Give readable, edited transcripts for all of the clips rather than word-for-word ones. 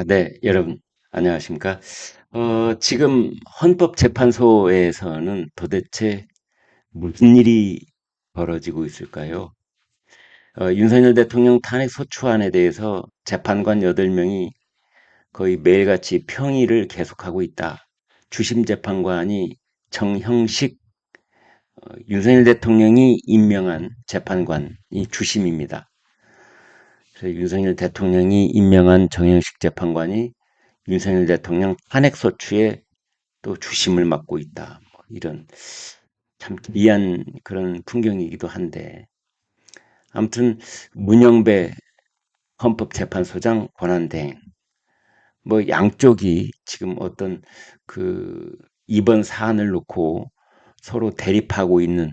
네, 여러분, 안녕하십니까? 지금 헌법재판소에서는 도대체 무슨 일이 벌어지고 있을까요? 윤석열 대통령 탄핵 소추안에 대해서 재판관 8명이 거의 매일같이 평의를 계속하고 있다. 주심 재판관이 정형식, 윤석열 대통령이 임명한 재판관이 주심입니다. 그래서 윤석열 대통령이 임명한 정형식 재판관이 윤석열 대통령 탄핵 소추에 또 주심을 맡고 있다. 뭐 이런 참 기이한 그런 풍경이기도 한데 아무튼 문영배 헌법재판소장 권한대행 뭐 양쪽이 지금 어떤 그 이번 사안을 놓고 서로 대립하고 있는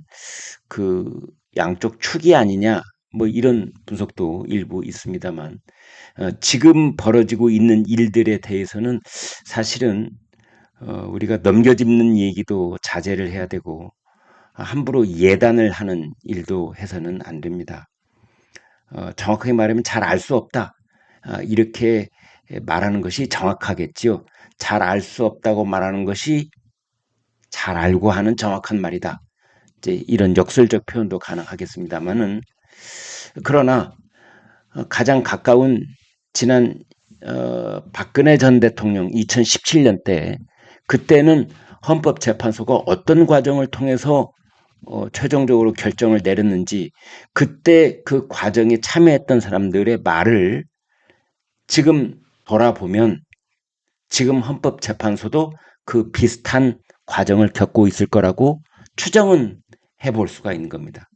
그 양쪽 축이 아니냐 뭐 이런 분석도 일부 있습니다만 지금 벌어지고 있는 일들에 대해서는 사실은 우리가 넘겨짚는 얘기도 자제를 해야 되고 함부로 예단을 하는 일도 해서는 안 됩니다. 정확하게 말하면 잘 알 수 없다. 이렇게 말하는 것이 정확하겠지요. 잘 알 수 없다고 말하는 것이 잘 알고 하는 정확한 말이다. 이제 이런 역설적 표현도 가능하겠습니다만은 그러나 가장 가까운 지난 박근혜 전 대통령 2017년 때 그때는 헌법재판소가 어떤 과정을 통해서 최종적으로 결정을 내렸는지 그때 그 과정에 참여했던 사람들의 말을 지금 돌아보면 지금 헌법재판소도 그 비슷한 과정을 겪고 있을 거라고 추정은 해볼 수가 있는 겁니다.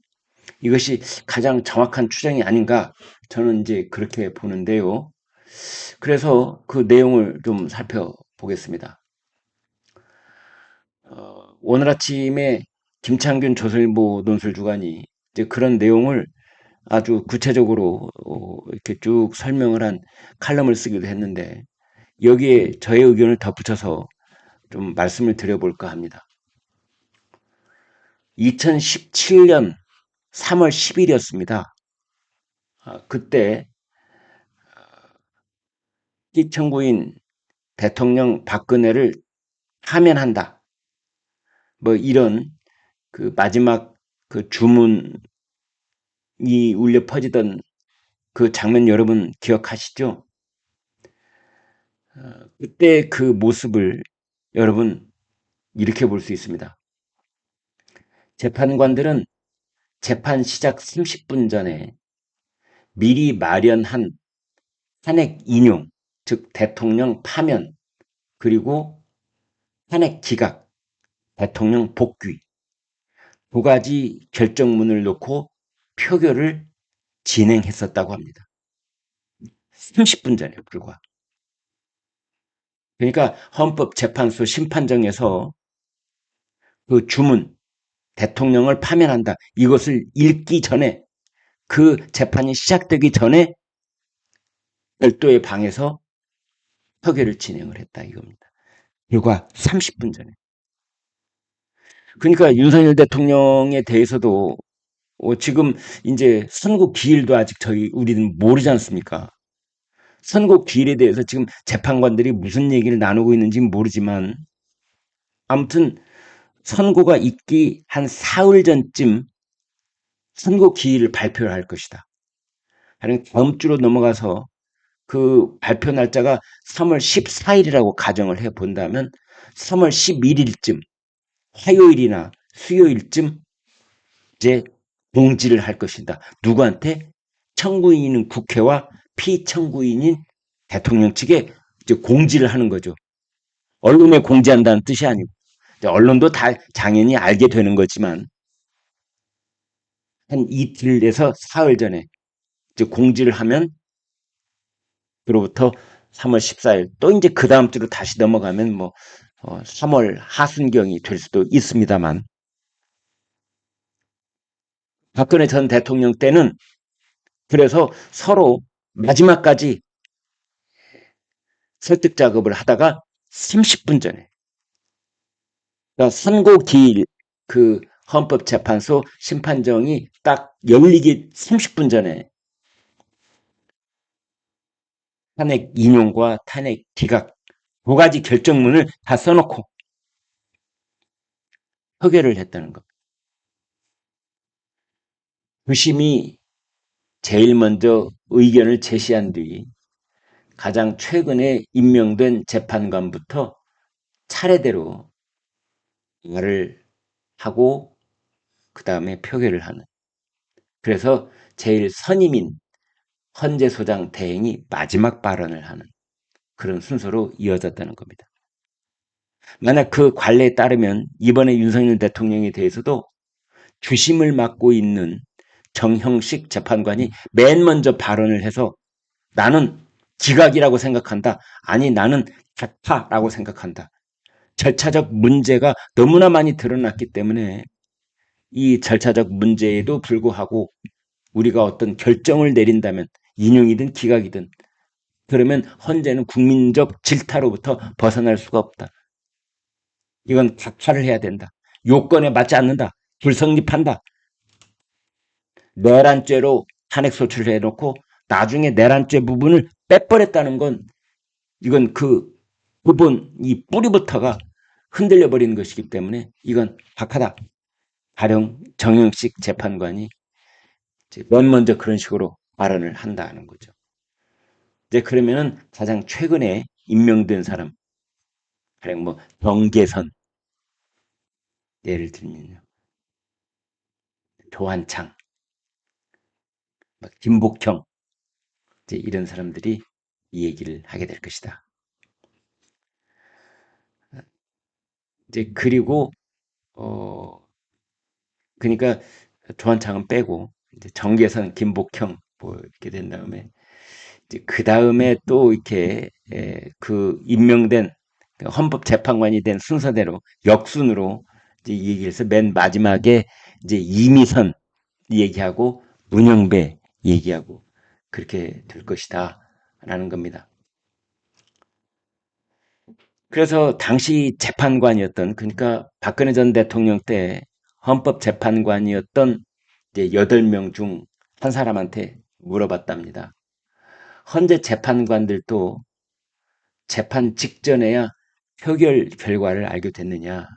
이것이 가장 정확한 추정이 아닌가 저는 이제 그렇게 보는데요. 그래서 그 내용을 좀 살펴보겠습니다. 오늘 아침에 김창균 조선일보 논술주간이 이제 그런 내용을 아주 구체적으로 이렇게 쭉 설명을 한 칼럼을 쓰기도 했는데 여기에 저의 의견을 덧붙여서 좀 말씀을 드려볼까 합니다. 2017년 3월 10일이었습니다. 그때 피청구인 대통령 박근혜를 파면한다. 뭐 이런 그 마지막 그 주문이 울려 퍼지던 그 장면 여러분 기억하시죠? 그때 그 모습을 여러분 이렇게 볼 수 있습니다. 재판관들은 재판 시작 30분 전에 미리 마련한 탄핵 인용, 즉 대통령 파면, 그리고 탄핵 기각, 대통령 복귀 두 가지 결정문을 놓고 표결을 진행했었다고 합니다. 30분 전에 불과. 그러니까 헌법재판소 심판정에서 그 주문, 대통령을 파면한다. 이것을 읽기 전에 그 재판이 시작되기 전에 별도의 방에서 표결을 진행을 했다 이겁니다. 불과 30분 전에. 그러니까 윤석열 대통령에 대해서도 지금 이제 선고 기일도 아직 우리는 모르지 않습니까? 선고 기일에 대해서 지금 재판관들이 무슨 얘기를 나누고 있는지 모르지만 아무튼 선고가 있기 한 사흘 전쯤 선고 기일을 발표를 할 것이다. 다음 주로 넘어가서 그 발표 날짜가 3월 14일이라고 가정을 해 본다면 3월 11일쯤 화요일이나 수요일쯤 이제 공지를 할 것이다. 누구한테? 청구인은 국회와 피청구인인 대통령 측에 이제 공지를 하는 거죠. 언론에 공지한다는 뜻이 아니고 언론도 다 당연히 알게 되는 거지만 한 이틀에서 사흘 전에 이제 공지를 하면 그로부터 3월 14일 또 이제 그 다음 주로 다시 넘어가면 뭐 3월 하순경이 될 수도 있습니다만 박근혜 전 대통령 때는 그래서 서로 마지막까지 설득 작업을 하다가 30분 전에 그러니까 선고 기일 그 헌법재판소 심판정이 딱 열리기 30분 전에 탄핵 인용과 탄핵 기각 두 가지 결정문을 다 써놓고 표결을 했다는 것. 주심이 제일 먼저 의견을 제시한 뒤 가장 최근에 임명된 재판관부터 차례대로 말을 하고 그 다음에 표결을 하는. 그래서 제일 선임인 헌재소장 대행이 마지막 발언을 하는 그런 순서로 이어졌다는 겁니다. 만약 그 관례에 따르면 이번에 윤석열 대통령에 대해서도 주심을 맡고 있는 정형식 재판관이 맨 먼저 발언을 해서 나는 기각이라고 생각한다. 아니 나는 작파라고 생각한다. 절차적 문제가 너무나 많이 드러났기 때문에 이 절차적 문제에도 불구하고 우리가 어떤 결정을 내린다면 인용이든 기각이든 그러면 헌재는 국민적 질타로부터 벗어날 수가 없다. 이건 각하를 해야 된다. 요건에 맞지 않는다. 불성립한다. 내란죄로 탄핵 소추를 해놓고 나중에 내란죄 부분을 빼버렸다는 건 이건 그 부분 이 뿌리부터가 흔들려 버리는 것이기 때문에 이건 박하다. 가령 정영식 재판관이 맨 먼저 그런 식으로 발언을 한다는 거죠. 이제 그러면은 가장 최근에 임명된 사람, 가령 뭐 정계선 예를 들면요, 조한창, 김복형 이제 이런 사람들이 이 얘기를 하게 될 것이다. 이제 그리고 그러니까 조한창은 빼고 이제 정계선, 김복형 뭐 이렇게 된 다음에 이제 그 다음에 또 이렇게 그 임명된 헌법재판관이 된 순서대로 역순으로 이제 이 얘기해서 맨 마지막에 이제 이미선 얘기하고 문영배 얘기하고 그렇게 될 것이다라는 겁니다. 그래서 당시 재판관이었던 그러니까 박근혜 전 대통령 때 헌법재판관이었던 이제 8명 중 한 사람한테 물어봤답니다. 헌재 재판관들도 재판 직전에야 표결 결과를 알게 됐느냐.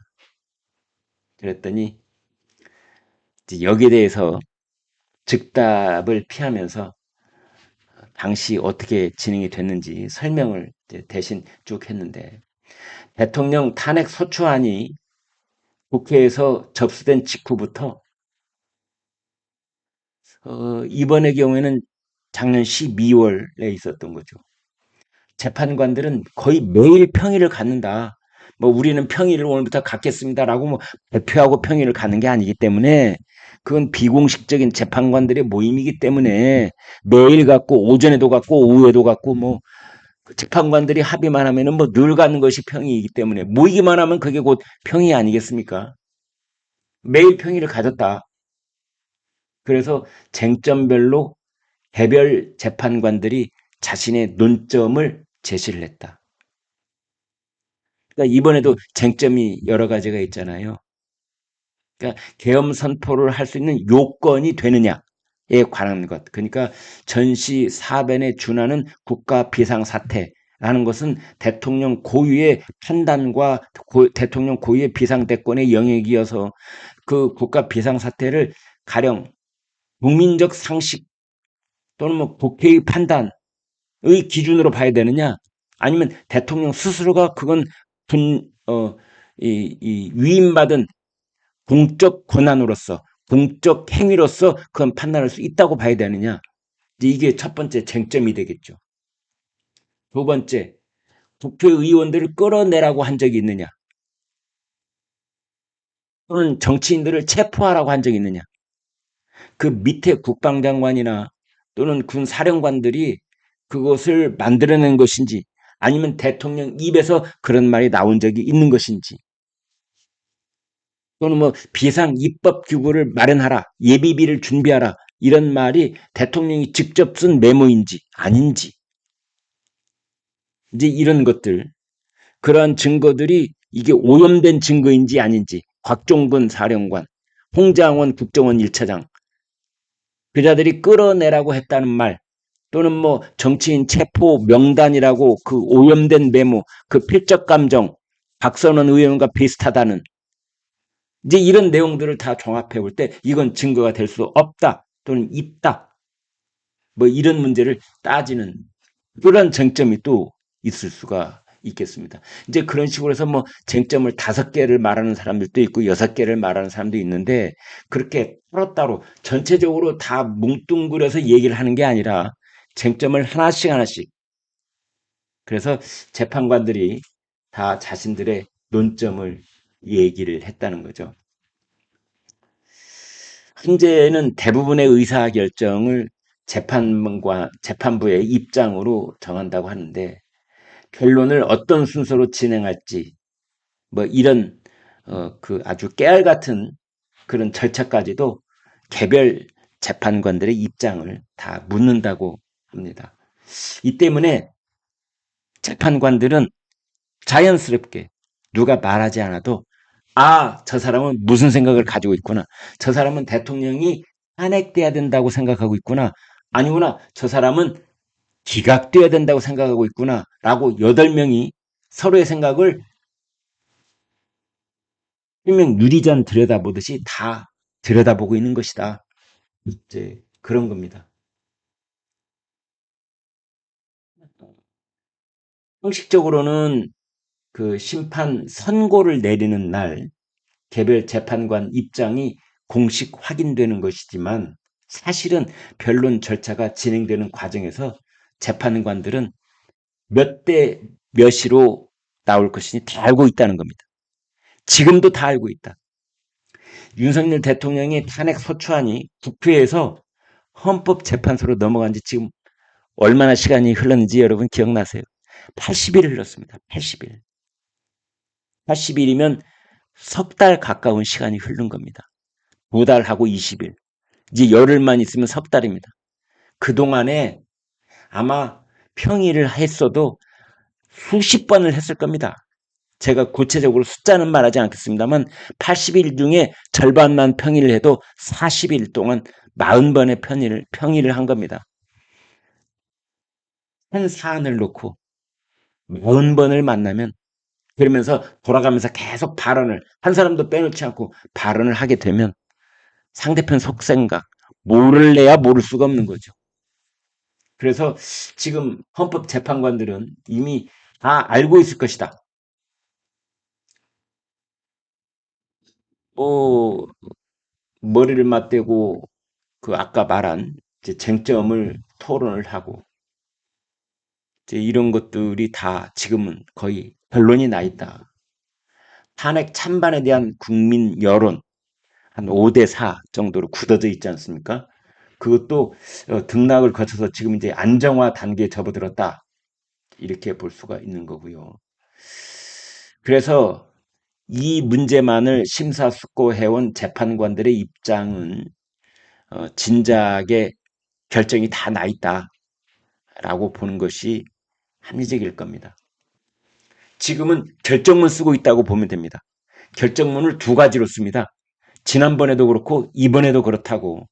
그랬더니 이제 여기에 대해서 즉답을 피하면서 당시 어떻게 진행이 됐는지 설명을 대신 쭉 했는데 대통령 탄핵 소추안이 국회에서 접수된 직후부터 이번의 경우에는 작년 12월에 있었던 거죠. 재판관들은 거의 매일 평일을 갖는다. 뭐 우리는 평일을 오늘부터 갖겠습니다라고 뭐 발표하고 평일을 갖는 게 아니기 때문에 그건 비공식적인 재판관들의 모임이기 때문에 매일 갖고 오전에도 갖고 오후에도 갖고 뭐 재판관들이 합의만 하면은 뭐 늘 갖는 것이 평이기 때문에 모이기만 하면 그게 곧 평이 아니겠습니까? 매일 평일을 가졌다. 그래서 쟁점별로 개별 재판관들이 자신의 논점을 제시를 했다. 그러니까 이번에도 쟁점이 여러 가지가 있잖아요. 그러니까 계엄 선포를 할 수 있는 요건이 되느냐에 관한 것. 그러니까 전시 사변에 준하는 국가 비상사태라는 것은 대통령 고유의 판단과 대통령 고유의 비상대권의 영역이어서 그 국가 비상사태를 가령 국민적 상식 또는 뭐 국회의 판단의 기준으로 봐야 되느냐 아니면 대통령 스스로가 그건 위임받은 공적 권한으로서 공적 행위로서 그건 판단할 수 있다고 봐야 되느냐. 이게 첫 번째 쟁점이 되겠죠. 두 번째, 국회의원들을 끌어내라고 한 적이 있느냐. 또는 정치인들을 체포하라고 한 적이 있느냐. 그 밑에 국방장관이나 또는 군사령관들이 그것을 만들어낸 것인지 아니면 대통령 입에서 그런 말이 나온 적이 있는 것인지 또는 뭐 비상 입법 규구를 마련하라, 예비비를 준비하라 이런 말이 대통령이 직접 쓴 메모인지 아닌지 이제 이런 것들 그러한 증거들이 이게 오염된 증거인지 아닌지 곽종근 사령관, 홍장원 국정원 1차장 그 자들이 끌어내라고 했다는 말 또는 뭐 정치인 체포 명단이라고 그 오염된 메모, 그 필적 감정, 박선원 의원과 비슷하다는 이제 이런 내용들을 다 종합해 볼 때 이건 증거가 될 수 없다 또는 있다 뭐 이런 문제를 따지는 그런 쟁점이 또 있을 수가 있겠습니다. 이제 그런 식으로 해서 뭐 쟁점을 5개를 말하는 사람들도 있고 6개를 말하는 사람도 있는데 그렇게 따로따로 전체적으로 다 뭉뚱그려서 얘기를 하는 게 아니라 쟁점을 하나씩 하나씩 그래서 재판관들이 다 자신들의 논점을 얘기를 했다는 거죠. 현재는 대부분의 의사결정을 재판부의 입장으로 정한다고 하는데 결론을 어떤 순서로 진행할지 뭐 이런 그 아주 깨알 같은 그런 절차까지도 개별 재판관들의 입장을 다 묻는다고 합니다. 이 때문에 재판관들은 자연스럽게 누가 말하지 않아도 아, 저 사람은 무슨 생각을 가지고 있구나. 저 사람은 대통령이 탄핵돼야 된다고 생각하고 있구나. 아니구나. 저 사람은 기각돼야 된다고 생각하고 있구나. 라고 8명이 서로의 생각을 일명 유리잔 들여다보듯이 다 들여다보고 있는 것이다. 이제 그런 겁니다. 형식적으로는 그 심판 선고를 내리는 날 개별 재판관 입장이 공식 확인되는 것이지만 사실은 변론 절차가 진행되는 과정에서 재판관들은 몇 대 몇으로 나올 것이니 다 알고 있다는 겁니다. 지금도 다 알고 있다. 윤석열 대통령의 탄핵 소추안이 국회에서 헌법재판소로 넘어간 지 지금 얼마나 시간이 흘렀는지 여러분 기억나세요? 80일 흘렀습니다. 80일. 80일이면 석 달 가까운 시간이 흐른 겁니다. 2달하고 20일. 이제 열흘만 있으면 석 달입니다. 그동안에 아마 평의를 했어도 수십 번을 했을 겁니다. 제가 구체적으로 숫자는 말하지 않겠습니다만 80일 중에 절반만 평의를 해도 40일 동안 40번의 평의를 한 겁니다. 한 사안을 놓고 40번을 만나면 그러면서 돌아가면서 계속 발언을 한 사람도 빼놓지 않고 발언을 하게 되면 상대편 속생각 모를래야 모를 수가 없는 거죠. 그래서 지금 헌법재판관들은 이미 다 알고 있을 것이다. 뭐 머리를 맞대고 그 아까 말한 이제 쟁점을 토론을 하고 이제 이런 것들이 다 지금은 거의 결론이 나 있다. 탄핵 찬반에 대한 국민 여론 한 5대 4 정도로 굳어져 있지 않습니까? 그것도 등락을 거쳐서 지금 이제 안정화 단계에 접어들었다. 이렇게 볼 수가 있는 거고요. 그래서 이 문제만을 심사숙고해온 재판관들의 입장은 진작에 결정이 다 나 있다라고 보는 것이 합리적일 겁니다. 지금은 결정문 쓰고 있다고 보면 됩니다. 결정문을 2가지로 씁니다. 지난번에도 그렇고 이번에도 그렇다고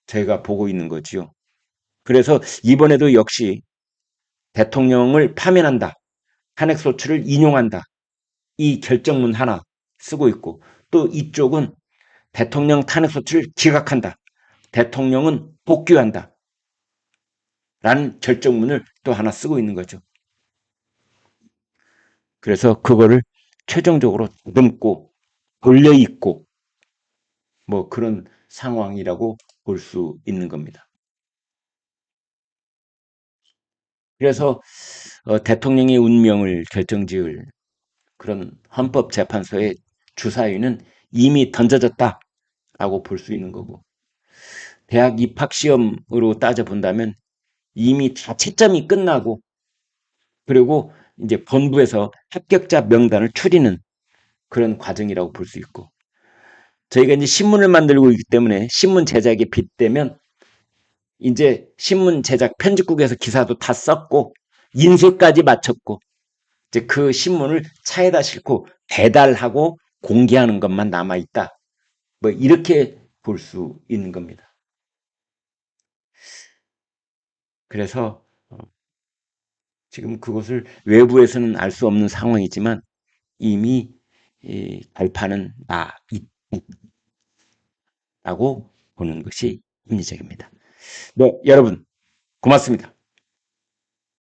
저희가 보고 있는 거지요. 그래서 이번에도 역시 대통령을 파면한다. 탄핵소추를 인용한다. 이 결정문 하나 쓰고 있고 또 이쪽은 대통령 탄핵소추를 기각한다. 대통령은 복귀한다. 라는 결정문을 또 하나 쓰고 있는 거죠. 그래서 그거를 최종적으로 다듬고 돌려입고 뭐 그런 상황이라고 볼 수 있는 겁니다. 그래서 대통령의 운명을 결정지을 그런 헌법재판소의 주사위는 이미 던져졌다라고 볼 수 있는 거고 대학 입학시험으로 따져본다면 이미 다 채점이 끝나고 그리고 이제 본부에서 합격자 명단을 추리는 그런 과정이라고 볼 수 있고 저희가 이제 신문을 만들고 있기 때문에 신문 제작에 빗대면 이제 신문 제작 편집국에서 기사도 다 썼고 인쇄까지 마쳤고 이제 그 신문을 차에다 싣고 배달하고 공개하는 것만 남아 있다. 뭐 이렇게 볼 수 있는 겁니다. 그래서 지금 그것을 외부에서는 알 수 없는 상황이지만 이미 이 발판은 나 있다고 보는 것이 합리적입니다. 네, 여러분 고맙습니다.